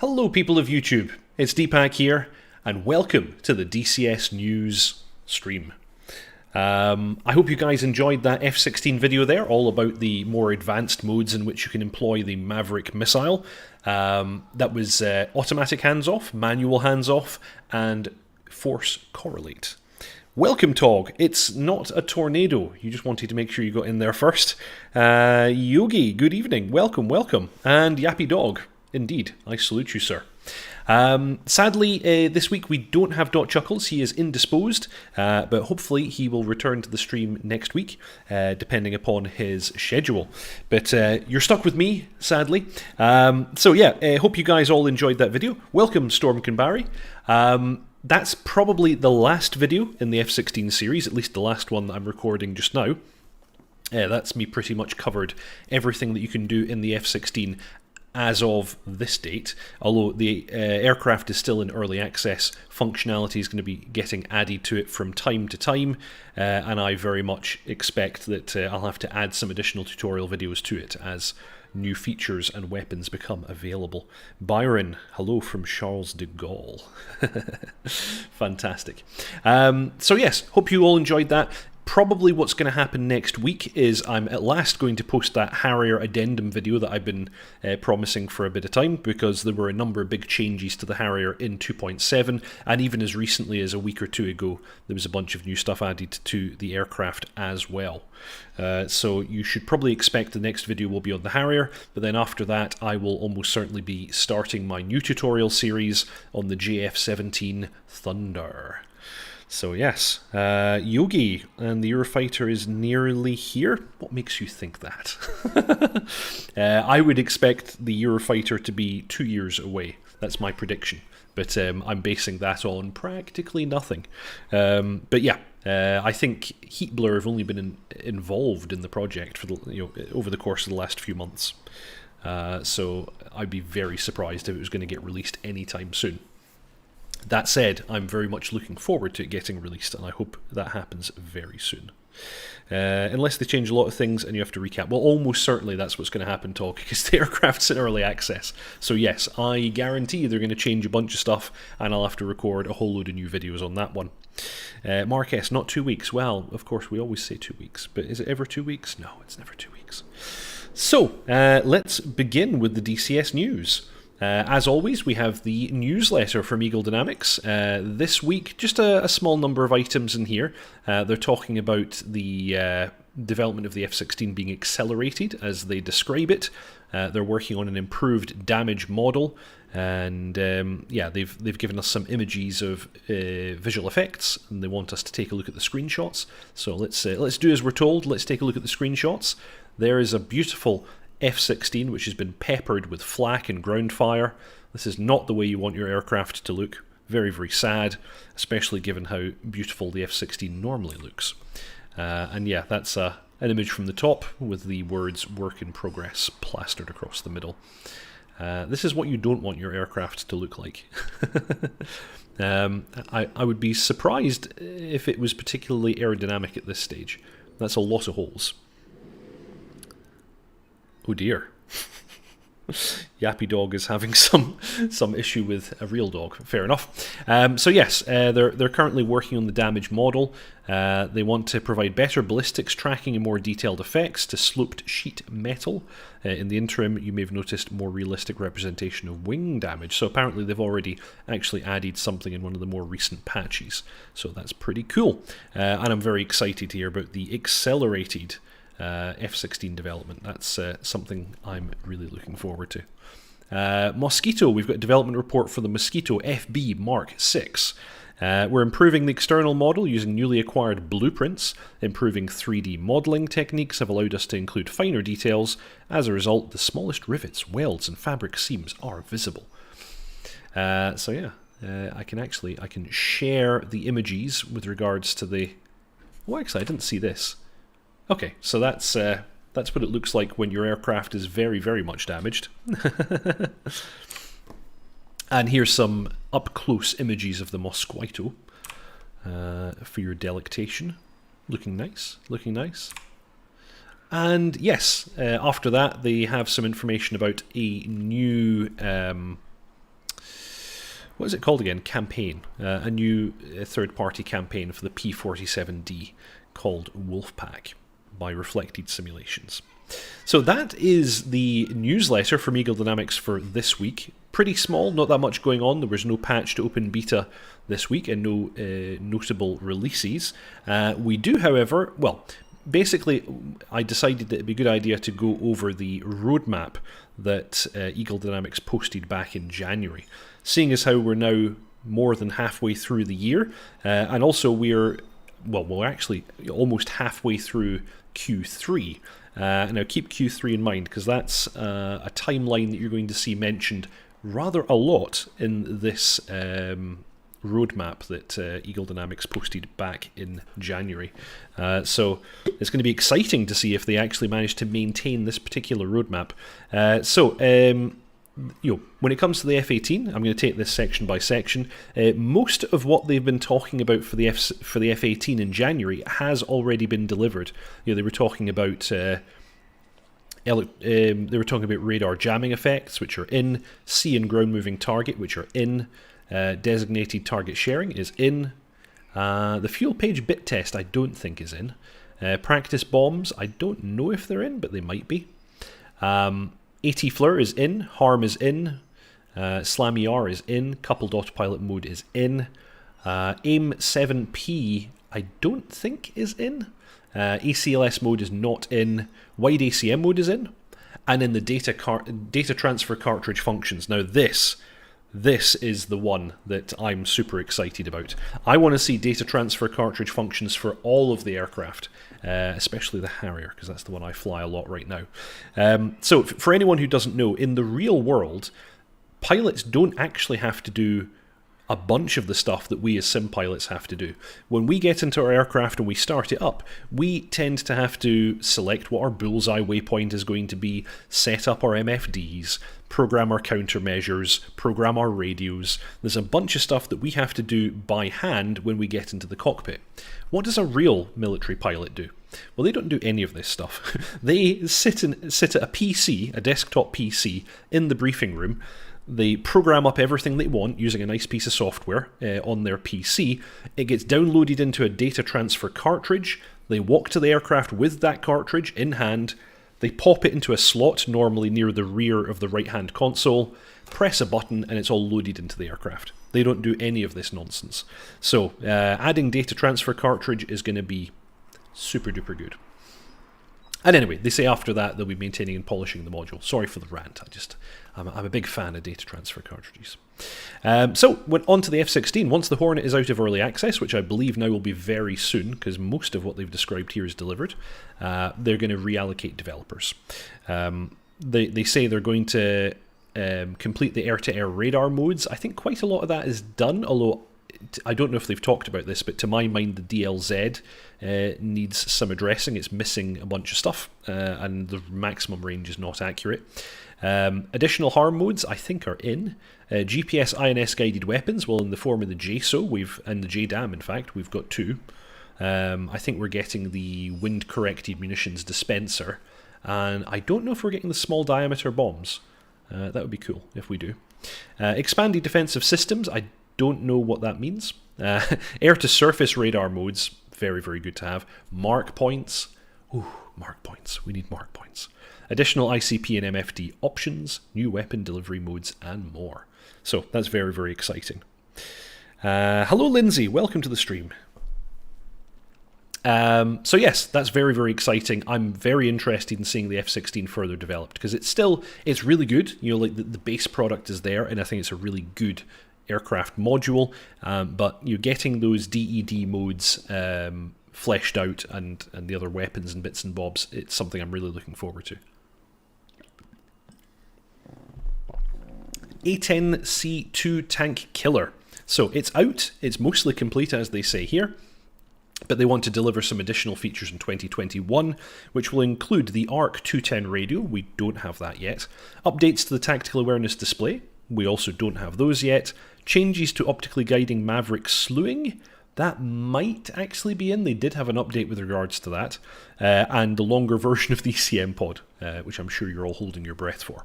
Hello people of YouTube, it's Deepak here, and welcome to the DCS News stream. I hope you guys enjoyed that F18 video there, all about the more advanced modes in which you can employ the Maverick missile. That was automatic hands-off, manual hands-off, and force correlate. Welcome, Tog. It's not a tornado. You just wanted to make sure you got in there first. Yogi, good evening. Welcome, welcome. And Yappy Dog. Indeed, I salute you, sir. Sadly, this week we don't have dotChuckles. He is indisposed, but hopefully he will return to the stream next week, depending upon his schedule. But you're stuck with me, sadly. So yeah, hope you guys all enjoyed that video. Welcome, Storm Kinbari. That's probably the last video in the F18 series, at least the last one that I'm recording just now. That's me pretty much covered everything that you can do in the F18 as of this date, although the aircraft is still in early access. Functionality is going to be getting added to it from time to time, and I very much expect that I'll have to add some additional tutorial videos to it as new features and weapons become available. Byron, hello from Charles de Gaulle. Fantastic. So yes, hope you all enjoyed that. Probably what's going to happen next week is I'm at last going to post that Harrier addendum video that I've been promising for a bit of time, because there were a number of big changes to the Harrier in 2.7, and even as recently as a week or two ago there was a bunch of new stuff added to the aircraft as well. So you should probably expect the next video will be on the Harrier, but then after that I will almost certainly be starting my new tutorial series on the JF-17 Thunder. So yes, Yogi, and the Eurofighter is nearly here. What makes you think that? I would expect the Eurofighter to be 2 years away. That's my prediction. But I'm basing that on practically nothing. But yeah, I think Heat Blur have only been involved in the project for over the course of the last few months. So I'd be very surprised if it was going to get released anytime soon. That said, I'm very much looking forward to it getting released, and I hope that happens very soon. Unless they change a lot of things and you have to recap. Well, almost certainly that's what's going to happen, Talk, because the aircraft's in early access. So yes, I guarantee they're going to change a bunch of stuff, and I'll have to record a whole load of new videos on that one. Mark S, not 2 weeks. Well, of course, we always say 2 weeks, but is it ever 2 weeks? No, it's never 2 weeks. So, let's begin with the DCS news. As always, we have the newsletter from Eagle Dynamics. This week, just a small number of items in here. They're talking about the development of the F-16 being accelerated, as they describe it. They're working on an improved damage model, and yeah, they've given us some images of visual effects, and they want us to take a look at the screenshots. So let's do as we're told. Let's take a look at the screenshots. There is a beautiful F-16 which has been peppered with flak and ground fire. This is not the way you want your aircraft to look. Very, very sad, especially given how beautiful the F-16 normally looks. And yeah, that's an image from the top with the words "Work in Progress" plastered across the middle. This is what you don't want your aircraft to look like. I would be surprised if it was particularly aerodynamic at this stage. That's a lot of holes. Oh dear. Yappy Dog is having some issue with a real dog. Fair enough. So yes, they're currently working on the damage model. They want to provide better ballistics tracking and more detailed effects to sloped sheet metal. In the interim, you may have noticed more realistic representation of wing damage. So apparently they've already actually added something in one of the more recent patches. So that's pretty cool. And I'm very excited to hear about the accelerated F-16 development. That's something I'm really looking forward to. Mosquito, we've got a development report for the Mosquito FB Mark 6. We're improving the external model using newly acquired blueprints. Improving 3D modelling techniques have allowed us to include finer details. As a result, the smallest rivets, welds and fabric seams are visible. So yeah, I can share the images with regards to the... Oh, actually, I didn't see this. Okay, so that's what it looks like when your aircraft is very, very much damaged. And here's some up-close images of the Mosquito for your delectation. Looking nice, looking nice. And yes, after that they have some information about a new what is it called again? Campaign. A new third-party campaign for the P47D called Wolfpack by Reflected Simulations. So that is the newsletter from Eagle Dynamics for this week. Pretty small, not that much going on. There was no patch to open beta this week and no notable releases. We do, however, well, basically I decided that it'd be a good idea to go over the roadmap that Eagle Dynamics posted back in January. Seeing as how we're now more than halfway through the year, and also we're actually almost halfway through Q3. Now keep Q3 in mind, because that's a timeline that you're going to see mentioned rather a lot in this roadmap that Eagle Dynamics posted back in January. So it's going to be exciting to see if they actually manage to maintain this particular roadmap. When it comes to the F18, I'm going to take this section by section. Most of what they've been talking about for the F18 in January has already been delivered. They were talking about radar jamming effects, which are in. Sea and ground moving target, which are in. Designated target sharing is in. The fuel page bit test I don't think is in. Practice bombs, I don't know if they're in, but they might be. AT Fleur is in, Harm is in, Slam ER is in, coupled autopilot mode is in, AIM 7P I don't think is in, ACLS mode is not in, Wide ACM mode is in, and then the data transfer cartridge functions. Now this is the one that I'm super excited about. I want to see data transfer cartridge functions for all of the aircraft, especially the Harrier, because that's the one I fly a lot right now. So for anyone who doesn't know, in the real world, pilots don't actually have to do a bunch of the stuff that we as sim pilots have to do. When we get into our aircraft and we start it up, we tend to have to select what our bullseye waypoint is going to be, set up our MFDs, program our countermeasures, program our radios. There's a bunch of stuff that we have to do by hand when we get into the cockpit. What does a real military pilot do? Well, they don't do any of this stuff. They sit at a PC, a desktop PC, in the briefing room. They program up everything they want using a nice piece of software on their PC. It gets downloaded into a data transfer cartridge. They walk to the aircraft with that cartridge in hand. They pop it into a slot, normally near the rear of the right-hand console, press a button, and it's all loaded into the aircraft. They don't do any of this nonsense. So adding data transfer cartridge is going to be super duper good. And anyway, they say after that they'll be maintaining and polishing the module. Sorry for the rant. I'm a big fan of data transfer cartridges. So went on to the F16. Once the Hornet is out of early access, which I believe now will be very soon, because most of what they've described here is delivered, they're going to reallocate developers. They say they're going to complete the air-to-air radar modes. I think quite a lot of that is done, although I don't know if they've talked about this, but to my mind the DLZ needs some addressing. It's missing a bunch of stuff, and the maximum range is not accurate. Additional harm modes I think are in. GPS INS guided weapons, well, in the form of the JSO, and the JDAM in fact, we've got two. I think we're getting the wind corrected munitions dispenser, and I don't know if we're getting the small diameter bombs. That would be cool if we do. Expanded defensive systems, I don't know what that means. Air-to-surface radar modes, very, very good to have. Mark points. Ooh, mark points. We need mark points. Additional ICP and MFD options, new weapon delivery modes, and more. So that's very, very exciting. Hello, Lindsay. Welcome to the stream. So yes, that's very, very exciting. I'm very interested in seeing the F16 further developed, because it's really good. Like the base product is there, and I think it's a really good aircraft module, but you're getting those DED modes fleshed out, and the other weapons and bits and bobs. It's something I'm really looking forward to. A10C2 Tank Killer. So it's out, it's mostly complete as they say here, but they want to deliver some additional features in 2021, which will include the ARC 210 radio, we don't have that yet, updates to the tactical awareness display, we also don't have those yet, changes to optically guiding Maverick slewing, that might actually be in, they did have an update with regards to that, and the longer version of the ECM pod, which I'm sure you're all holding your breath for.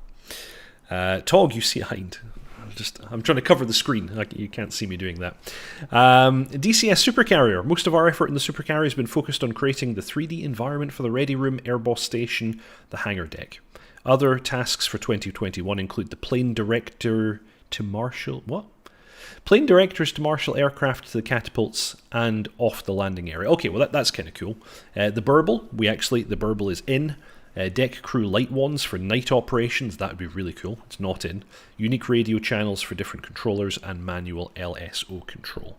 Tog, you see behind. I'm trying to cover the screen. You can't see me doing that. DCS Supercarrier. Most of our effort in the Supercarrier has been focused on creating the 3D environment for the Ready Room, Airboss Station, the hangar deck. Other tasks for 2021 include the plane director to marshal... What? Plane directors to marshal aircraft to the catapults and off the landing area. Okay, well that's kind of cool. The Burble, the Burble is in. Deck crew light wands for night operations, that would be really cool. It's not in. Unique radio channels for different controllers and manual LSO control.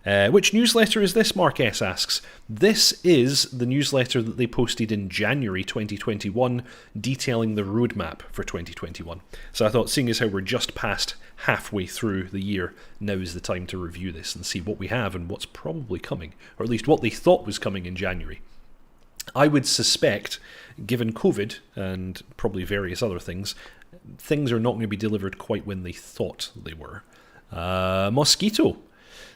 Which newsletter is this, Mark S asks. This is the newsletter that they posted in January 2021 detailing the roadmap for 2021. So I thought, seeing as how we're just past halfway through the year, now is the time to review this and see what we have and what's probably coming, or at least what they thought was coming in January. I would suspect, given COVID and probably various other things are not going to be delivered quite when they thought they were. Mosquito.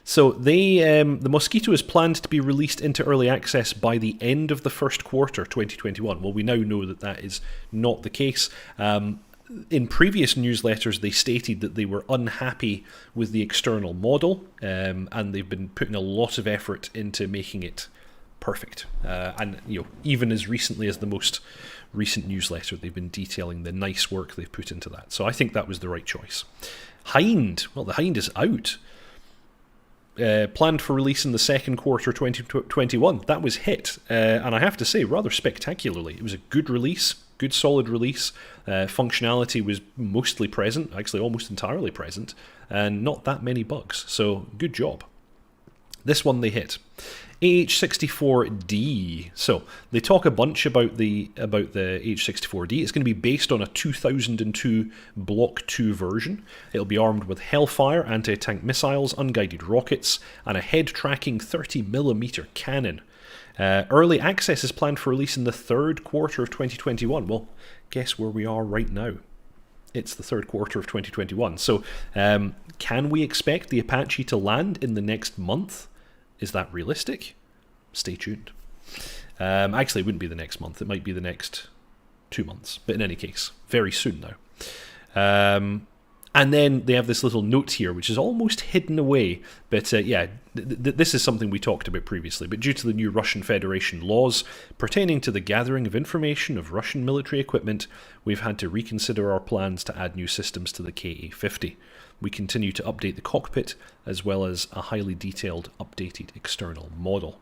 So the Mosquito is planned to be released into early access by the end of the first quarter 2021. Well, we now know that that is not the case. In previous newsletters, they stated that they were unhappy with the external model, and they've been putting a lot of effort into making it perfect. And even as recently as the most recent newsletter, they've been detailing the nice work they've put into that. So I think that was the right choice. Hind. Well, the Hind is out. Planned for release in the second quarter 2021. That was hit, and I have to say, rather spectacularly. It was a good release, good solid release. Functionality was mostly present, actually almost entirely present, and not that many bugs. So good job. This one they hit. AH64D. So they talk a bunch about the AH64D. It's going to be based on a 2002 Block 2 version. It'll be armed with Hellfire anti-tank missiles, unguided rockets, and a head-tracking 30mm cannon. Early access is planned for release in the third quarter of 2021. Well, guess where we are right now? It's the third quarter of 2021. So can we expect the Apache to land in the next month? Is that realistic? Stay tuned. Actually, it wouldn't be the next month. It might be the next 2 months. But in any case, very soon now. And then they have this little note here, which is almost hidden away. But this is something we talked about previously. But due to the new Russian Federation laws pertaining to the gathering of information of Russian military equipment, we've had to reconsider our plans to add new systems to the KA-50. We continue to update the cockpit, as well as a highly detailed, updated external model.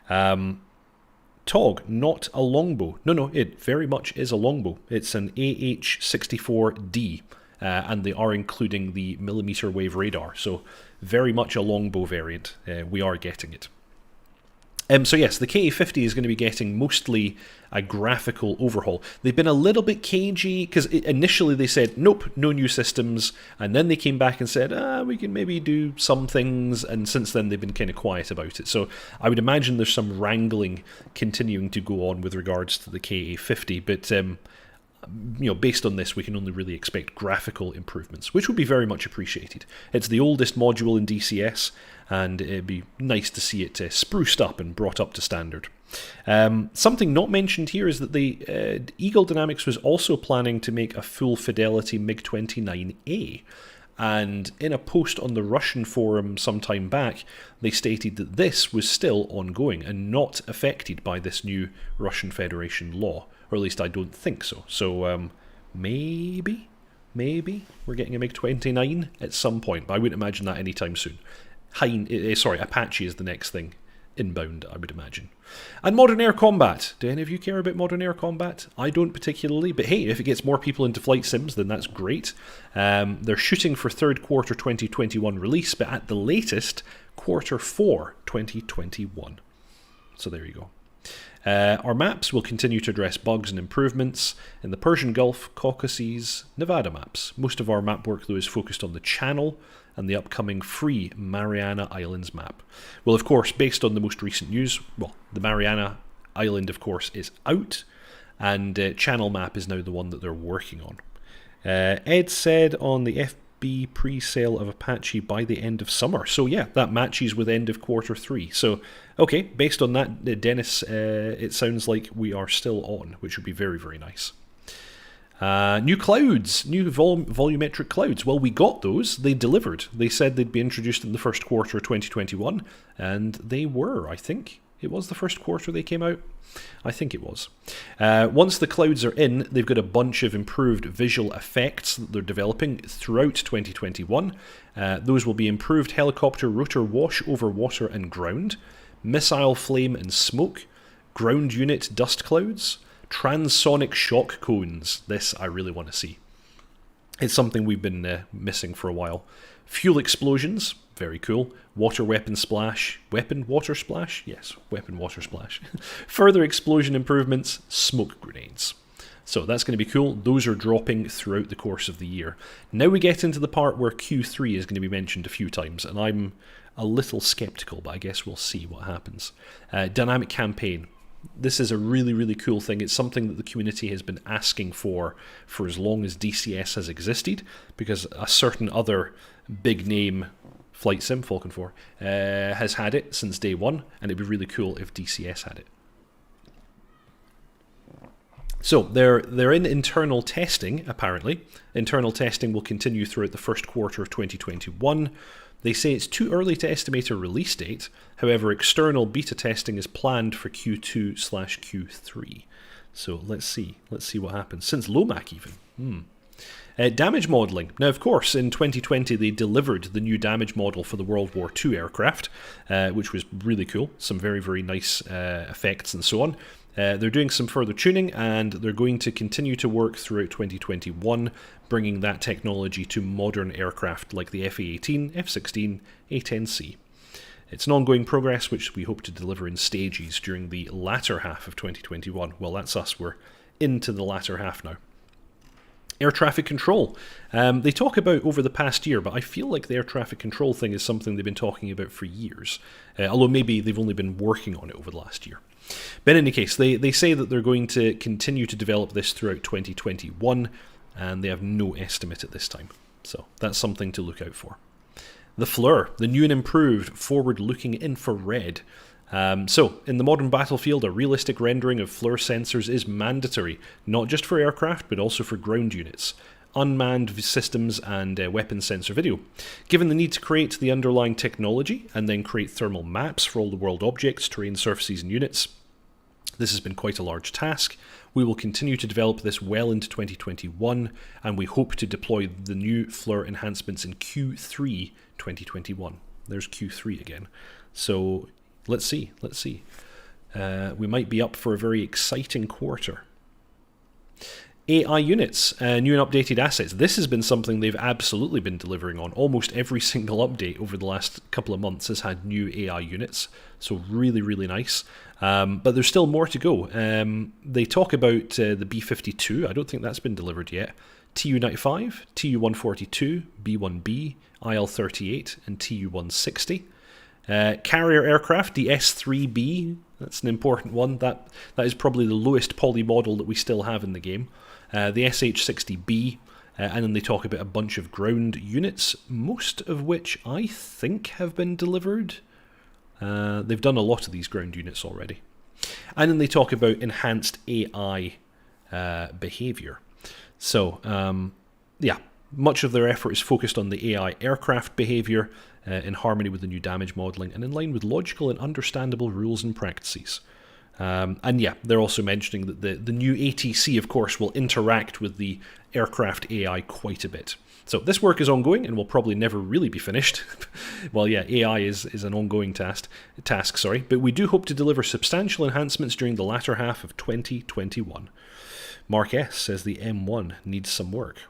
TOG, not a longbow. No, it very much is a longbow. It's an AH-64D, and they are including the millimeter wave radar. So very much a longbow variant. We are getting it. So yes, the KA-50 is going to be getting mostly a graphical overhaul. They've been a little bit cagey, because initially they said, nope, no new systems, and then they came back and said, we can maybe do some things, and since then they've been kind of quiet about it. So I would imagine there's some wrangling continuing to go on with regards to the KA-50, but based on this, we can only really expect graphical improvements, which would be very much appreciated. It's the oldest module in DCS, and it'd be nice to see it spruced up and brought up to standard. Something not mentioned here is that the Eagle Dynamics was also planning to make a full fidelity MiG-29A. And in a post on the Russian forum some time back, they stated that this was still ongoing and not affected by this new Russian Federation law. Or at least I don't think so. So maybe we're getting a MiG-29 at some point, but I wouldn't imagine that anytime soon. Apache is the next thing inbound, I would imagine. And modern air combat. Do any of you care about modern air combat? I don't particularly, but hey, if it gets more people into flight sims, then that's great. They're shooting for third quarter 2021 release, but at the latest, quarter 4 2021. So there you go. Our maps will continue to address bugs and improvements in the Persian Gulf, Caucasus, Nevada maps. Most of our map work, though, is focused on the Channel and the upcoming free Mariana Islands map. Well, of course, based on the most recent news, the Mariana Island, of course, is out, and Channel map is now the one that they're working on. Ed said on the FB pre-sale of Apache by the end of summer. So yeah, that matches with end of quarter 3. So, okay, based on that, Dennis, it sounds like we are still on, which would be very, very nice. New clouds, new volumetric clouds. Well, we got those. They delivered. They said they'd be introduced in the first quarter of 2021, and they were, I think. It was the first quarter they came out. I think it was. Once the clouds are in, they've got a bunch of improved visual effects that they're developing throughout 2021. Those will be improved helicopter rotor wash over water and ground, missile flame and smoke, ground unit dust clouds, transonic shock cones. This I really want to see. It's something we've been missing for a while. Fuel explosions, very cool. Water weapon splash. Weapon water splash? Yes, weapon water splash. Further explosion improvements, smoke grenades. So that's going to be cool. Those are dropping throughout the course of the year. Now we get into the part where Q3 is going to be mentioned a few times, and I'm a little skeptical, but I guess we'll see what happens. Dynamic campaign. This is a really, really cool thing. It's something that the community has been asking for as long as DCS has existed, because a certain other big name flight sim, Falcon 4, has had it since day one, and it'd be really cool if DCS had it. So they're in internal testing, apparently. Internal testing will continue throughout the first quarter of 2021. They say it's too early to estimate a release date. However, external beta testing is planned for Q2/Q3. So let's see what happens. Since Lomac even. Damage modelling. Now, of course, in 2020 they delivered the new damage model for the World War II aircraft, which was really cool. Some very, very nice effects and so on. They're doing some further tuning, and they're going to continue to work throughout 2021, bringing that technology to modern aircraft like the F18, F16, A10C. It's an ongoing progress which we hope to deliver in stages during the latter half of 2021. Well, that's us. We're into the latter half now. Air traffic control. They talk about over the past year, but I feel like the air traffic control thing is something they've been talking about for years, although maybe they've only been working on it over the last year. But in any case, they say that they're going to continue to develop this throughout 2021, and they have no estimate at this time. So that's something to look out for. The FLIR, the new and improved forward-looking infrared. So, in the modern battlefield, a realistic rendering of FLIR sensors is mandatory, not just for aircraft, but also for ground units, unmanned systems, and weapon sensor video. Given the need to create the underlying technology, and then create thermal maps for all the world objects, terrain, surfaces, and units, this has been quite a large task. We will continue to develop this well into 2021, and we hope to deploy the new FLIR enhancements in Q3 2021. There's Q3 again. So, let's see. We might be up for a very exciting quarter. AI units, new and updated assets. This has been something they've absolutely been delivering on. Almost every single update over the last couple of months has had new AI units. So really, really nice. But there's still more to go. They talk about the B-52. I don't think that's been delivered yet. Tu-95, Tu-142, B-1B, IL-38, and Tu-160. Carrier aircraft, the S-3B, that's an important one. That is probably the lowest poly model that we still have in the game. The SH-60B, and then they talk about a bunch of ground units, most of which I think have been delivered. They've done a lot of these ground units already. And then they talk about enhanced AI behaviour. So, yeah, much of their effort is focused on the AI aircraft behaviour, in harmony with the new damage modelling and in line with logical and understandable rules and practices. And yeah, they're also mentioning that the new ATC, of course, will interact with the aircraft AI quite a bit. So this work is ongoing and will probably never really be finished. Well, yeah, AI is an ongoing task, but we do hope to deliver substantial enhancements during the latter half of 2021. Mark S says the M1 needs some work.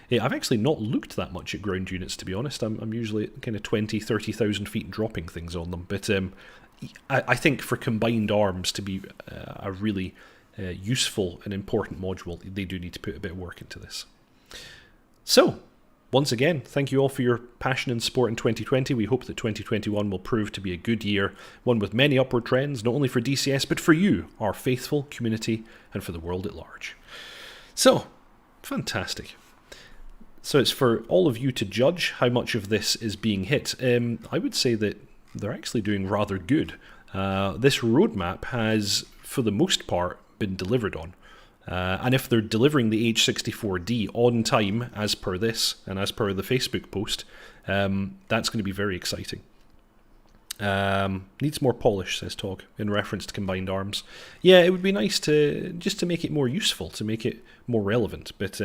Yeah, I've actually not looked that much at ground units, to be honest. I'm usually at kind of 20, 30,000 feet dropping things on them. But I think for combined arms to be a really useful and important module, they do need to put a bit of work into this. So, once again, thank you all for your passion and support in 2020. We hope that 2021 will prove to be a good year, one with many upward trends, not only for DCS, but for you, our faithful community, and for the world at large. So, fantastic. So it's for all of you to judge how much of this is being hit. I would say that they're actually doing rather good. This roadmap has, for the most part, been delivered on. And if they're delivering the H64D on time, as per this, and as per the Facebook post, that's going to be very exciting. Needs more polish, says Tog, in reference to combined arms. Yeah, it would be nice to just to make it more useful, to make it more relevant, but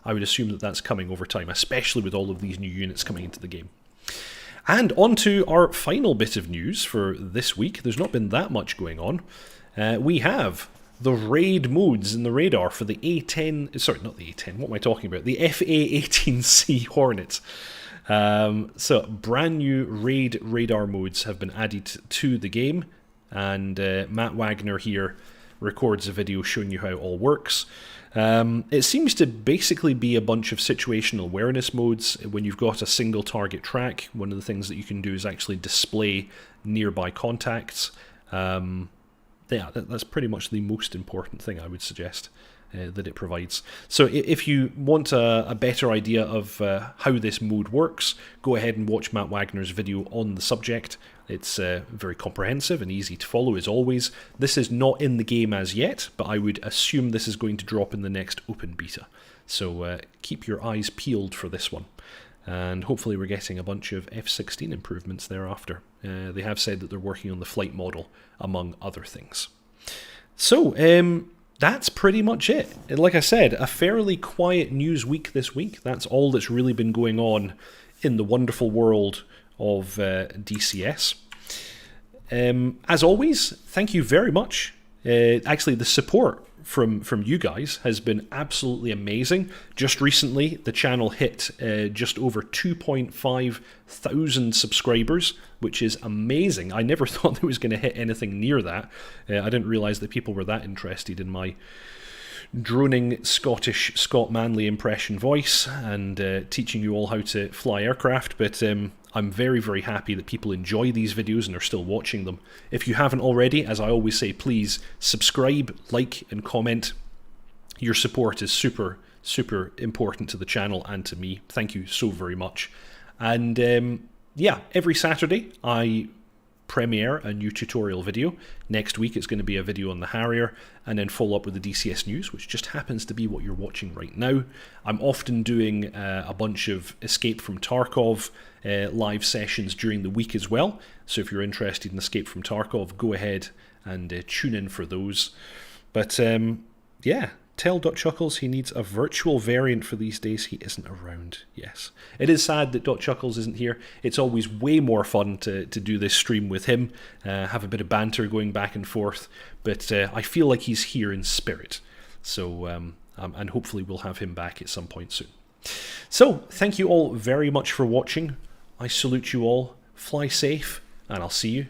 I would assume that that's coming over time, especially with all of these new units coming into the game. And on to our final bit of news for this week. There's not been that much going on. We have the raid modes in the radar for the A10... Sorry, not the A10. What am I talking about? The FA-18C Hornet. So brand new raid radar modes have been added to the game, and Matt Wagner here records a video showing you how it all works. It seems to basically be a bunch of situational awareness modes. When you've got a single target track, one of the things that you can do is actually display nearby contacts. Yeah, that's pretty much the most important thing, I would suggest, that it provides. So if you want a better idea of how this mode works, go ahead and watch Matt Wagner's video on the subject. It's very comprehensive and easy to follow as always. This is not in the game as yet, but I would assume this is going to drop in the next open beta. So keep your eyes peeled for this one. And hopefully we're getting a bunch of F16 improvements thereafter. They have said that they're working on the flight model, among other things. So, that's pretty much it. And like I said, a fairly quiet news week this week. That's all that's really been going on in the wonderful world of DCS. As always, thank you very much. Actually, the support from you guys has been absolutely amazing. Just recently, the channel hit just over 2.5 thousand subscribers, which is amazing. I never thought it was going to hit anything near that. I didn't realise that people were that interested in my droning Scottish Scott Manley impression voice and teaching you all how to fly aircraft, but I'm very, very happy that people enjoy these videos and are still watching them. If you haven't already, as I always say, please subscribe, like, and comment. Your support is super, super important to the channel and to me. Thank you so very much. And yeah, every Saturday I premiere a new tutorial video. Next week it's going to be a video on the Harrier, and then follow up with the DCS news, which just happens to be what you're watching right now. I'm often doing a bunch of Escape from Tarkov live sessions during the week as well, so if you're interested in Escape from Tarkov, go ahead and tune in for those. But yeah, tell dotChuckles he needs a virtual variant for these days. He isn't around. Yes, it is sad that dotChuckles isn't here. It's always way more fun to do this stream with him, have a bit of banter going back and forth, but I feel like he's here in spirit. So and hopefully we'll have him back at some point soon. So thank you all very much for watching. I salute you all. Fly safe, and I'll see you